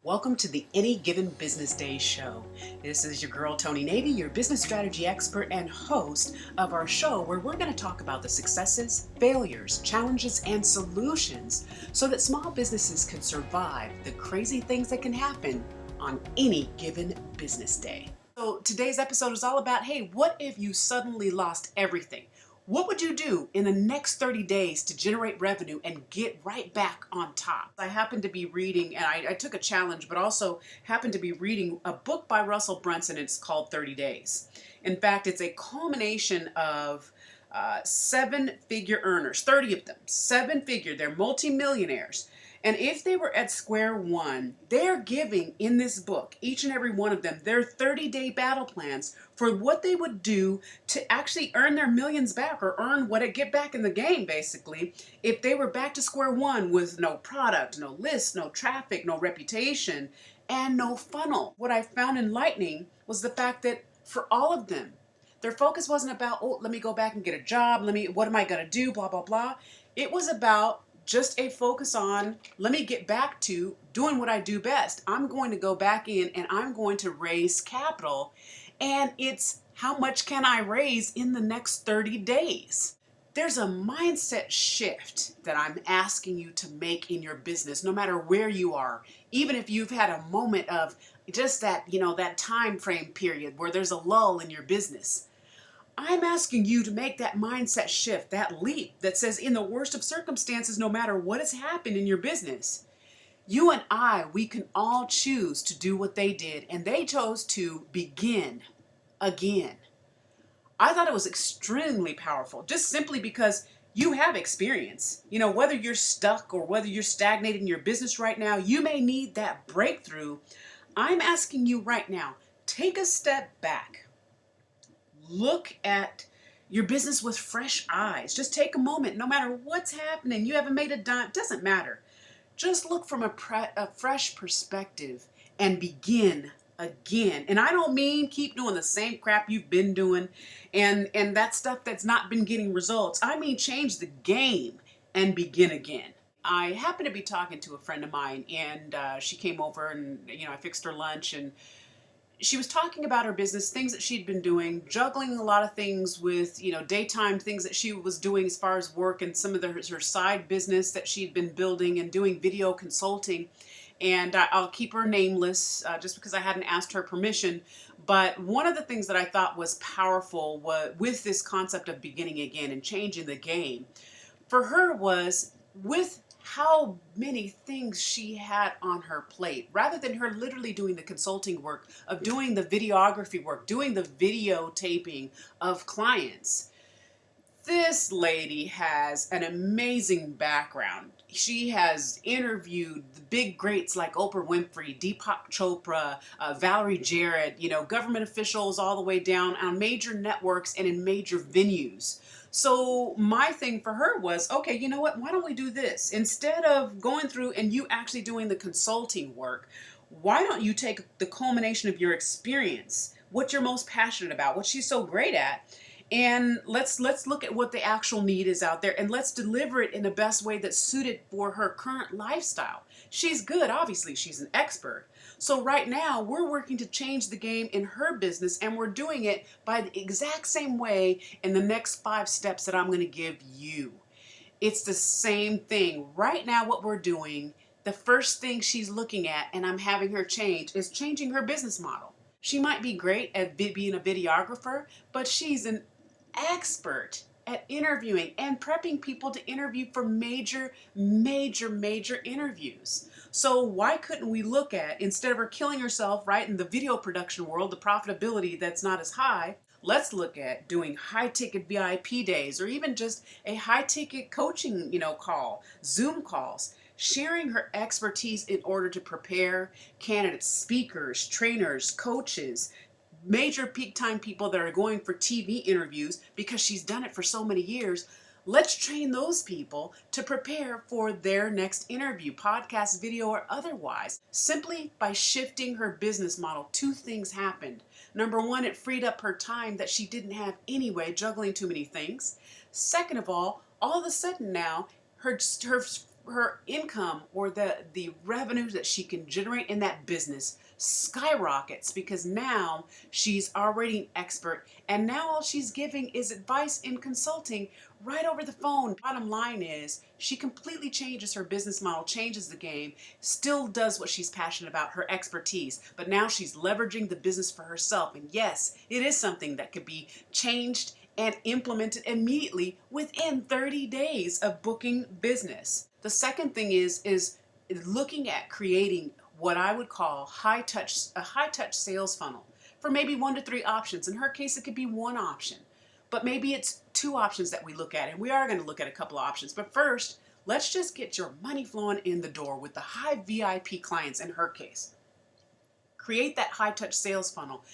Welcome to the Any Given Business Day show. This is your girl, Toni Navy, your business strategy expert and host of our show, where we're going to talk about the successes, failures, challenges, and solutions so that small businesses can survive the crazy things that can happen on any given business day. So today's episode is all about, hey, what if you suddenly lost everything? What would you do in the next 30 days to generate revenue and get right back on top? I happened to be reading, and I took a challenge, but also happened to be reading a book by Russell Brunson. It's called 30 Days. In fact, it's a culmination of seven-figure earners, 30 of them, seven-figure, they're multimillionaires. And if they were at square one, they're giving in this book, each and every one of them, their 30-day battle plans for what they would do to actually earn their millions back or get back in the game, basically, if they were back to square one with no product, no list, no traffic, no reputation, and no funnel. What I found enlightening was the fact that for all of them, their focus wasn't about, oh, let me go back and get a job, what am I going to do, blah, blah, blah. It was about just a focus on, let me get back to doing what I do best. I'm going to go back in and I'm going to raise capital. And it's how much can I raise in the next 30 days? There's a mindset shift that I'm asking you to make in your business, no matter where you are. Even if you've had a moment of just that, that time frame period where there's a lull in your business. I'm asking you to make that mindset shift, that leap that says in the worst of circumstances, no matter what has happened in your business, you and we can all choose to do what they did, and they chose to begin again. I thought it was extremely powerful, just simply because you have experience. Whether you're stuck or whether you're stagnated in your business right now, you may need that breakthrough. I'm asking you right now, take a step back. Look at your business with fresh eyes. Just take a moment. No matter what's happening, you haven't made a dime, it doesn't matter. Just look from a fresh perspective and begin again. And I don't mean keep doing the same crap you've been doing and that stuff that's not been getting results. I mean change the game and begin again. I happened to be talking to a friend of mine, and she came over and I fixed her lunch, and she was talking about her business, things that she'd been doing, juggling a lot of things with, daytime things that she was doing as far as work, and some of her side business that she'd been building and doing video consulting. And I'll keep her nameless just because I hadn't asked her permission. But one of the things that I thought was powerful with this concept of beginning again and changing the game for her was with how many things she had on her plate, rather than her literally doing the consulting work, of doing the videography work, doing the videotaping of clients. This lady has an amazing background. She has interviewed the big greats like Oprah Winfrey, Deepak Chopra, Valerie Jarrett, government officials all the way down on major networks and in major venues. So my thing for her was, okay, you know what? Why don't we do this? Instead of going through and you actually doing the consulting work, why don't you take the culmination of your experience, what you're most passionate about, what she's so great at, and let's look at what the actual need is out there, and let's deliver it in the best way that's suited for her current lifestyle. She's good, obviously, she's an expert. So right now, we're working to change the game in her business, and we're doing it by the exact same way in the next 5 steps that I'm going to give you. It's the same thing. Right now, what we're doing, the first thing she's looking at, and I'm having her change, is changing her business model. She might be great at being a videographer, but she's an expert at interviewing and prepping people to interview for major interviews. So why couldn't we look at, instead of her killing herself right in the video production world, the profitability that's not as high, let's look at doing high ticket VIP days, or even just a high ticket coaching, call, Zoom calls, sharing her expertise in order to prepare candidates, speakers, trainers, coaches, major peak time people that are going for TV interviews because she's done it for so many years. Let's train those people to prepare for their next interview, podcast, video, or otherwise. Simply by shifting her business model, 2 things happened. Number 1, it freed up her time that she didn't have anyway, juggling too many things. Second of all of a sudden now, her her income or the revenue that she can generate in that business skyrockets, because now she's already an expert, and now all she's giving is advice and consulting right over the phone. Bottom line is, she completely changes her business model, changes the game, still does what she's passionate about, her expertise, but now she's leveraging the business for herself. And yes, it is something that could be changed and implemented immediately within 30 days of booking business. The second thing is looking at creating what I would call a high touch sales funnel for maybe 1 to 3 options. In her case, it could be one option, but maybe it's 2 options that we look at, and we are going to look at a couple of options. But first, let's just get your money flowing in the door with the high VIP clients. In her case, create that high touch sales funnel.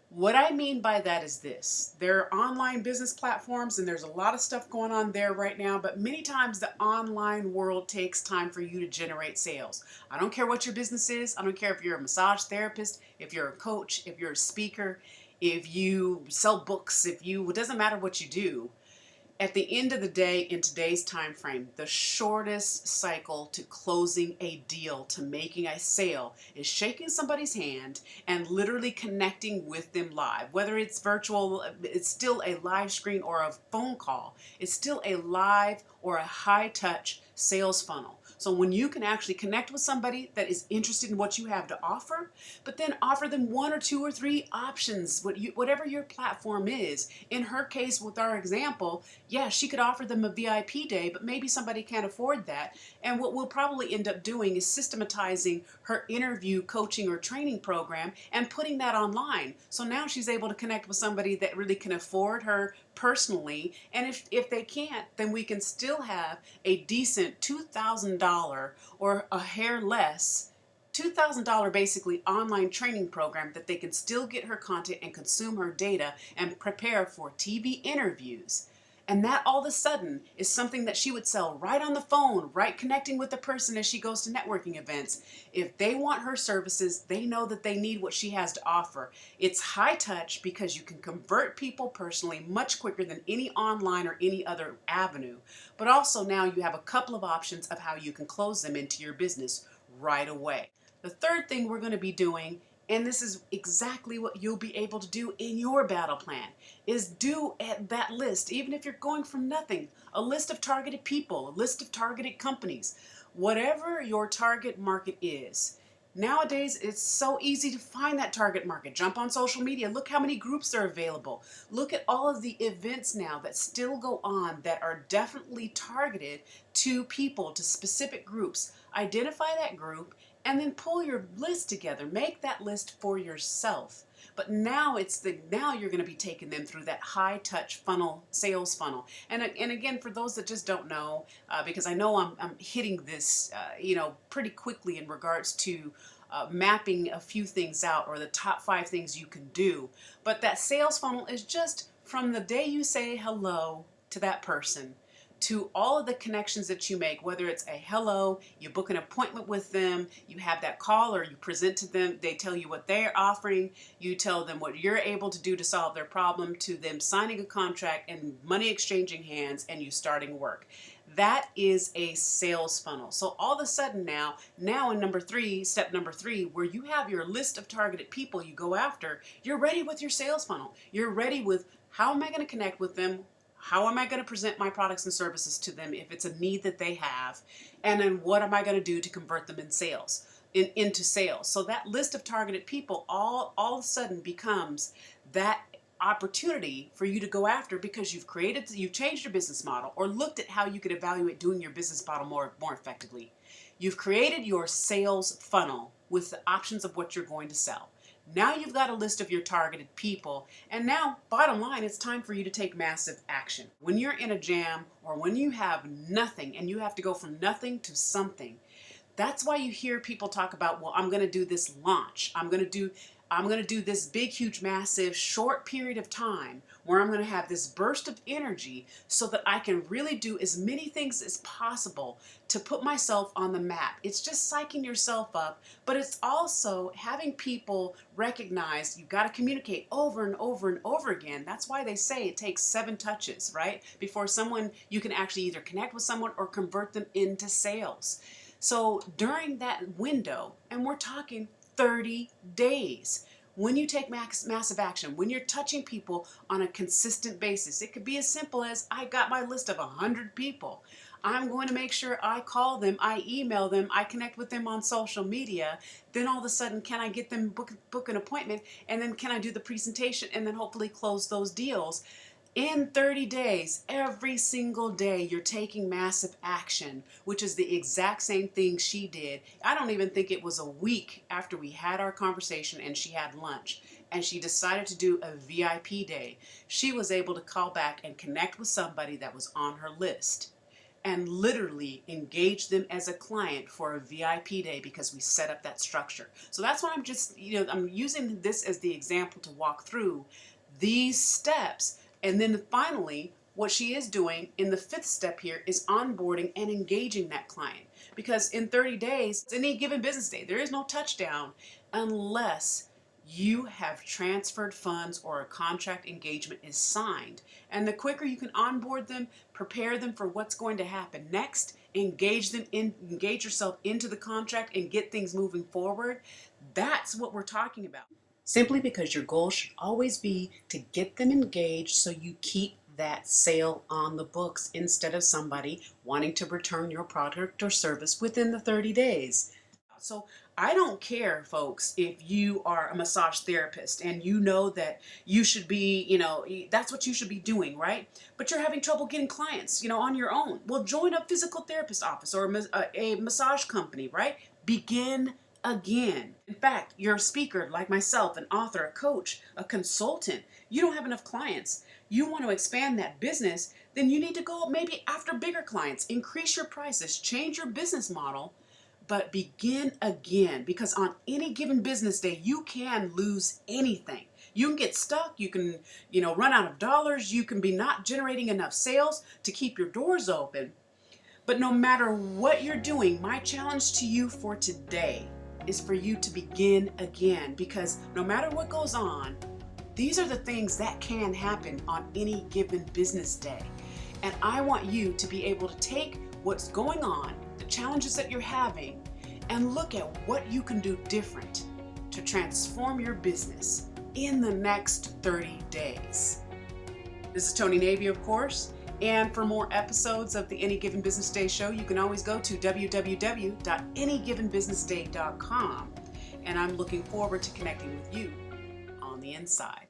What I mean by that is this: there are online business platforms, and there's a lot of stuff going on there right now, but many times the online world takes time for you to generate sales. I don't care what your business is. I don't care if you're a massage therapist, if you're a coach, if you're a speaker, if you sell books, it doesn't matter what you do. At the end of the day, in today's time frame, the shortest cycle to closing a deal, to making a sale, is shaking somebody's hand and literally connecting with them live. Whether it's virtual, it's still a live screen, or a phone call, it's still a live or a high touch sales funnel. So when you can actually connect with somebody that is interested in what you have to offer, but then offer them 1 or 2 or 3 options, whatever your platform is. In her case, with our example, yeah, she could offer them a VIP day, but maybe somebody can't afford that. And what we'll probably end up doing is systematizing her interview, coaching, or training program and putting that online. So now she's able to connect with somebody that really can afford her personally. And if they can't, then we can still have a decent $2,000 or a hair less $2,000 basically online training program that they can still get her content and consume her data and prepare for TV interviews. And that all of a sudden is something that she would sell right on the phone, right connecting with the person as she goes to networking events. If they want her services, they know that they need what she has to offer. It's high touch because you can convert people personally much quicker than any online or any other avenue. But also now you have a couple of options of how you can close them into your business right away. The third thing we're going to be doing, and this is exactly what you'll be able to do in your battle plan, is do at that list, even if you're going from nothing, a list of targeted people, a list of targeted companies, whatever your target market is. Nowadays, it's so easy to find that target market. Jump on social media. Look how many groups are available. Look at all of the events now that still go on that are definitely targeted to people, to specific groups. Identify that group and then pull your list together. Make that list for yourself. But now now you're going to be taking them through that high touch funnel, sales funnel. And again, for those that just don't know, because I know I'm hitting this, pretty quickly in regards to mapping a few things out, or the top 5 things you can do. But that sales funnel is just from the day you say hello to that person, to all of the connections that you make, whether it's a hello, you book an appointment with them, you have that call, or you present to them, they tell you what they're offering, you tell them what you're able to do to solve their problem, to them signing a contract and money exchanging hands and you starting work. That is a sales funnel. So all of a sudden now in step number 3, where you have your list of targeted people you go after, you're ready with your sales funnel. You're ready with, how am I going to connect with them? How am I going to present my products and services to them if it's a need that they have? And then what am I going to do to convert them into sales? So that list of targeted people all of a sudden becomes that opportunity for you to go after, because you've changed your business model, or looked at how you could evaluate doing your business model more effectively. You've created your sales funnel with the options of what you're going to sell. Now you've got a list of your targeted people, and now, bottom line, it's time for you to take massive action. When you're in a jam, or when you have nothing and you have to go from nothing to something, that's why you hear people talk about, well, I'm going to do this launch. I'm going to I'm going to do this big, huge, massive, short period of time where I'm going to have this burst of energy so that I can really do as many things as possible to put myself on the map. It's just psyching yourself up, but it's also having people recognize you've got to communicate over and over and over again. That's why they say it takes 7 touches, right? Before you can actually either connect with someone or convert them into sales. So during that window, and we're talking 30 days, when you take massive action, when you're touching people on a consistent basis, it could be as simple as I got my list of 100 people. I'm going to make sure I call them, I email them, I connect with them on social media. Then all of a sudden, can I get them book an appointment? And then can I do the presentation and then hopefully close those deals? In 30 days, every single day, you're taking massive action, which is the exact same thing she did. I don't even think it was a week after we had our conversation and she had lunch and she decided to do a VIP day. She was able to call back and connect with somebody that was on her list and literally engage them as a client for a VIP day because we set up that structure. So that's why I'm using this as the example to walk through these steps. And then finally, what she is doing in the 5th step here is onboarding and engaging that client. Because in 30 days, any given business day, there is no touchdown unless you have transferred funds or a contract engagement is signed. And the quicker you can onboard them, prepare them for what's going to happen next, engage yourself into the contract and get things moving forward, that's what we're talking about. Simply because your goal should always be to get them engaged so you keep that sale on the books instead of somebody wanting to return your product or service within the 30 days. So I don't care, folks, if you are a massage therapist and you know that you should be, that's what you should be doing, right? But you're having trouble getting clients, on your own. Well, join a physical therapist office or a massage company, right? Begin again. In fact, you're a speaker like myself, an author, a coach, a consultant. You don't have enough clients. You want to expand that business, then you need to go maybe after bigger clients, increase your prices, change your business model, but begin again, because on any given business day, you can lose anything. You can get stuck, you can, run out of dollars, you can be not generating enough sales to keep your doors open. But no matter what you're doing, my challenge to you for today is for you to begin again, because no matter what goes on, these are the things that can happen on any given business day. And I want you to be able to take what's going on, the challenges that you're having, and look at what you can do different to transform your business in the next 30 days. This is Toni Navy, of course. And for more episodes of the Any Given Business Day show, you can always go to www.anygivenbusinessday.com. And I'm looking forward to connecting with you on the inside.